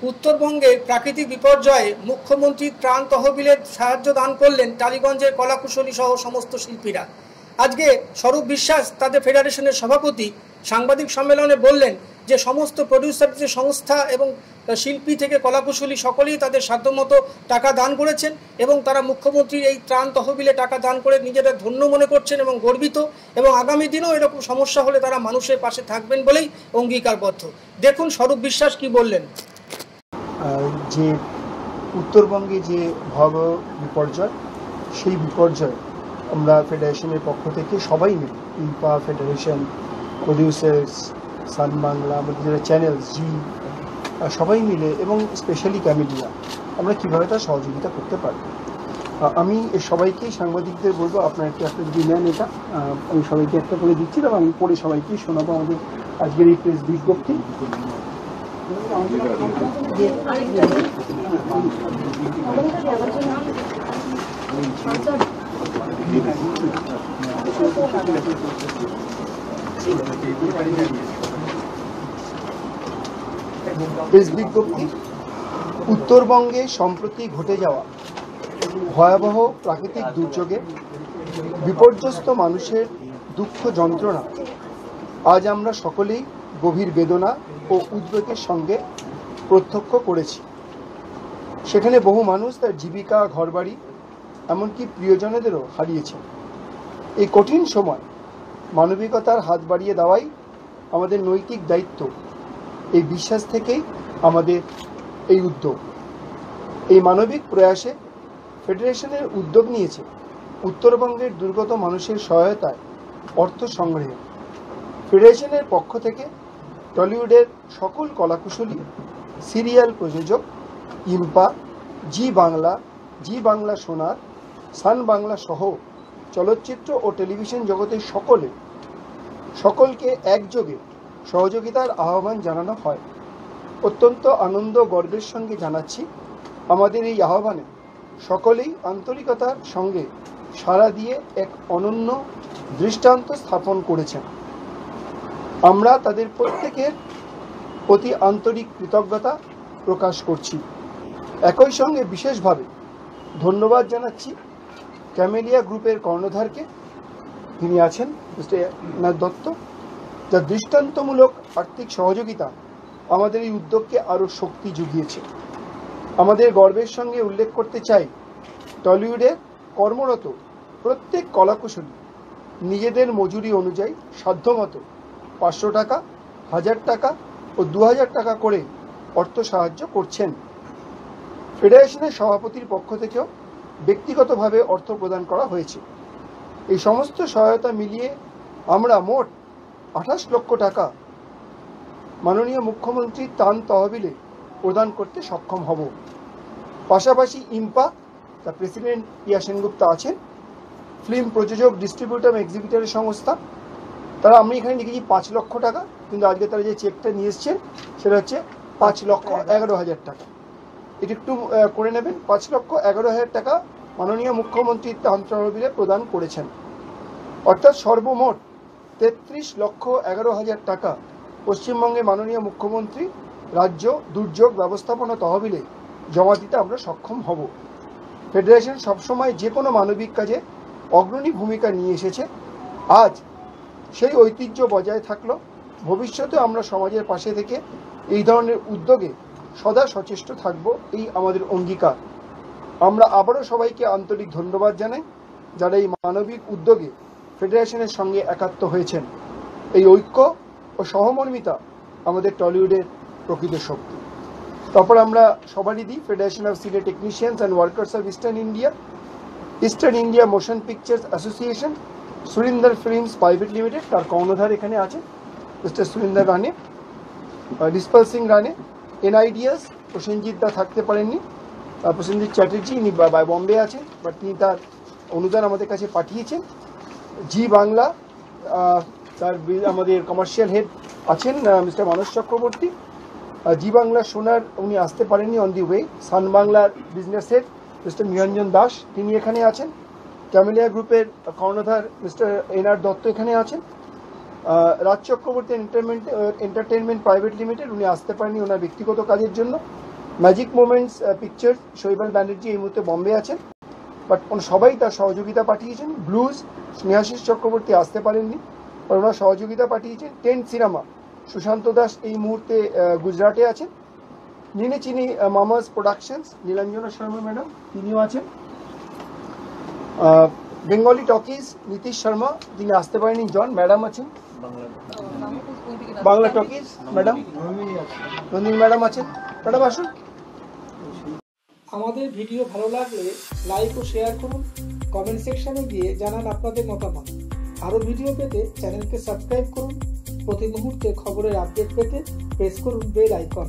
উত্তরবঙ্গে প্রাকৃতিক বিপর্যয়ে মুখ্যমন্ত্রী ত্রাণ তহবিলের সাহায্য দান করলেন টালিগঞ্জের কলাকুশলী সহ সমস্ত শিল্পীরা। আজকে স্বরূপ বিশ্বাস তাদের ফেডারেশনের সভাপতি সাংবাদিক সম্মেলনে বললেন যে সমস্ত প্রডিউসারদের সংস্থা এবং শিল্পী থেকে কলাকুশলী সকলেই তাদের সাধ্যমতো টাকা দান করেছেন এবং তারা মুখ্যমন্ত্রীর এই ত্রাণ তহবিলে টাকা দান করে নিজেরা ধন্য মনে করছেন এবং গর্বিত, এবং আগামী দিনেও এরকম সমস্যা হলে তারা মানুষের পাশে থাকবেন বলেই অঙ্গীকারবদ্ধ। দেখুন স্বরূপ বিশ্বাস কি বললেন। যে উত্তরবঙ্গে যে ভয়াবহ বিপর্যয়, সেই বিপর্যয় আমরা ফেডারেশনের পক্ষ থেকে সবাই মিলে, ইম্পা ফেডারেশন, প্রডিউসার্স, সান বাংলা, আমাদের যারা চ্যানেলস, জি, সবাই মিলে এবং স্পেশালি ক্যামেলিয়া, আমরা কীভাবে তার সহযোগিতা করতে পারি। আমি সবাইকেই সাংবাদিকদের বলবো, আপনার একটা যদি নেন এটা, আমি সবাইকে একটা করে দিচ্ছি এবং আমি পরে সবাইকেই শোনাবো আমাদের আজকের এই প্রেস বিজ্ঞপ্তি। প্রেস বিজ্ঞপ্তি। উত্তরবঙ্গে সম্প্রতি ঘটে যাওয়া ভয়াবহ প্রাকৃতিক দুর্যোগে বিপর্যস্ত মানুষের দুঃখ যন্ত্রণা আজ আমরা সকলেই গভীর বেদনা ও উদ্বেগের সঙ্গে প্রত্যক্ষ করেছি। সেখানে বহু মানুষ তার জীবিকা, ঘরবাড়ি, এমনকি প্রিয়জনেদেরও হারিয়েছে। এই কঠিন সময় মানবিকতার হাত বাড়িয়ে দেওয়াই আমাদের নৈতিক দায়িত্ব। এই বিশ্বাস থেকেই আমাদের এই উদ্যোগ। এই মানবিক প্রয়াসে ফেডারেশনের উদ্যোগ নিয়েছে উত্তরবঙ্গের দুর্গত মানুষের সহায়তায় অর্থ সংগ্রহে। ফেডারেশনের পক্ষ থেকে টলিউডের সকল কলাকুশলী, সিরিয়াল প্রযোজক, ইম্পা, জি বাংলা, জি বাংলা সোনার, সান বাংলা সহ চলচ্চিত্র ও টেলিভিশন জগতের সকলকে একযোগে সহযোগিতার আহ্বান জানানো হয়। অত্যন্ত আনন্দ গর্বের সঙ্গে জানাচ্ছি, আমাদের এই আহ্বানে সকলেই আন্তরিকতার সঙ্গে সাড়া দিয়ে এক অনন্য দৃষ্টান্ত স্থাপন করেছেন। আমরা তাদের প্রত্যেকের প্রতি আন্তরিক কৃতজ্ঞতা প্রকাশ করছি। একই সঙ্গে বিশেষভাবে ধন্যবাদ জানাচ্ছি ক্যামেলিয়া গ্রুপের কর্ণধারকে, তিনি আছেন মিস্টার এনার দত্ত, যার দৃষ্টান্তমূলক আর্থিক সহযোগিতা আমাদের এই উদ্যোগকে আরও শক্তি জুগিয়েছে। আমাদের গর্বের সঙ্গে উল্লেখ করতে চাই, টলিউডে কর্মরত প্রত্যেক কলাকুশলী নিজেদের মজুরি অনুযায়ী সাধ্যমতো 500 টাকা, 1000 টাকা ও 2000 টাকা করে অর্থ সাহায্য করছেন। ফেডারেশনের সভাপতির পক্ষ থেকেও ব্যক্তিগতভাবে অর্থ প্রদান করা হয়েছে। এই সমস্ত সহায়তা মিলিয়ে আমরা মোট 28 লক্ষ টাকা মাননীয় মুখ্যমন্ত্রীর ত্রাণ তহবিলে প্রদান করতে সক্ষম হব। পাশাপাশি ইম্পা, তার প্রেসিডেন্ট পিয়া সেনগুপ্তা আছেন, ফিল্ম প্রযোজক, ডিস্ট্রিবিউটর এবং এক্সিবিটরের সংস্থা, তারা, আমি এখানে লিখেছি 5 লক্ষ টাকা, কিন্তু আজকে তারা যে চেকটা নিয়ে এসছেন সেটা হচ্ছে 5,11,000 টাকা। এটা একটু করে নেবেন। 5,11,000 টাকা মাননীয় মুখ্যমন্ত্রীর ত্রাণ তহবিলে প্রদান করেছেন। অর্থাৎ সর্বমোট 33,11,000 টাকা পশ্চিমবঙ্গে মাননীয় মুখ্যমন্ত্রী রাজ্য দুর্যোগ ব্যবস্থাপনা তহবিলে জমা দিতে আমরা সক্ষম হব। ফেডারেশন সবসময় যে কোনো মানবিক কাজে অগ্রণী ভূমিকা নিয়ে এসেছে। আজ সেই ঐতিহ্য বজায় থাকলো। ভবিষ্যতে আমরা সমাজের পাশে থেকে এই ধরনের উদ্যোগে সদা সচেষ্ট থাকব, এই আমাদের অঙ্গীকার। আমরা আবারও সবাইকে আন্তরিক ধন্যবাদ জানাই, যারা এই মানবিক উদ্যোগে ফেডারেশনের সঙ্গে একাত্ম হয়েছেন। এই ঐক্য ও সহমর্মিতা আমাদের টলিউডের প্রকৃত শক্তি। তারপর আমরা সবারই দিই ফেডারেশন অফ সিনে technicians and workers of eastern India motion pictures association, Surinder films private limited, তার কর্ণধার এখানে আছে মিস্টার সুরিন্দর রানে, ডিসপাল সিং রানে। এনআইডিএস প্রসেনজিৎ দা থাকতে পারেননি, প্রসেনজিৎ চ্যাটার্জি, ইনি বম্বে আছেন, বাট তিনি তার অনুদান আমাদের কাছে পাঠিয়েছেন। জি বাংলা, তার আমাদের কমার্শিয়াল হেড আছেন মিস্টার মানস চক্রবর্তী। জি বাংলা সোনার, উনি আসতে পারেননি, অন দি ওয়ে। সান বাংলার বিজনেস হেড মিস্টার নিরঞ্জন দাস, তিনি এখানে আছেন। ক্যামেলিয়া গ্রুপের কর্ণধার মিস্টার এনআর দত্ত এখানে আছেন। Raj Chakraborty entertainment private limited, উনি আসতে পারেননি ওনার ব্যক্তিগত কাজের জন্য। ম্যাজিক মোমেন্টস পিকচার শৈবাল ব্যানার্জি এই মুহূর্তে বম্বে আছেন, বাট সবাই তার সহযোগিতা পাঠিয়েছেন। ব্লুজ স্নেহাশিস চক্রবর্তী আসতে পারেননি, ওনার সহযোগিতা পাঠিয়েছেন। টেন্ট সিনেমা সুশান্ত দাস এই মুহূর্তে গুজরাটে আছেন। নিনে চিনি মামাস প্রোডাকশনস নীলাঞ্জনা শর্মা ম্যাডাম তিনিও আছেন। বেঙ্গলি টকিজ নীতিশ শর্মা তিনি আসতে পারেনি, জন ম্যাডাম আছেন। Bangla talkies madam Nandini madam আছেন। ম্যাডাম আসুন। আমাদের ভিডিও ভালো লাগলে লাইক ও শেয়ার করুন, কমেন্ট সেকশনে গিয়ে জানান আপনাদের মতামত। আরও ভিডিও পেতে চ্যানেলকে সাবস্ক্রাইব করুন। প্রতি মুহূর্তে খবরের আপডেট পেতে প্রেস করুন বেল আইকন।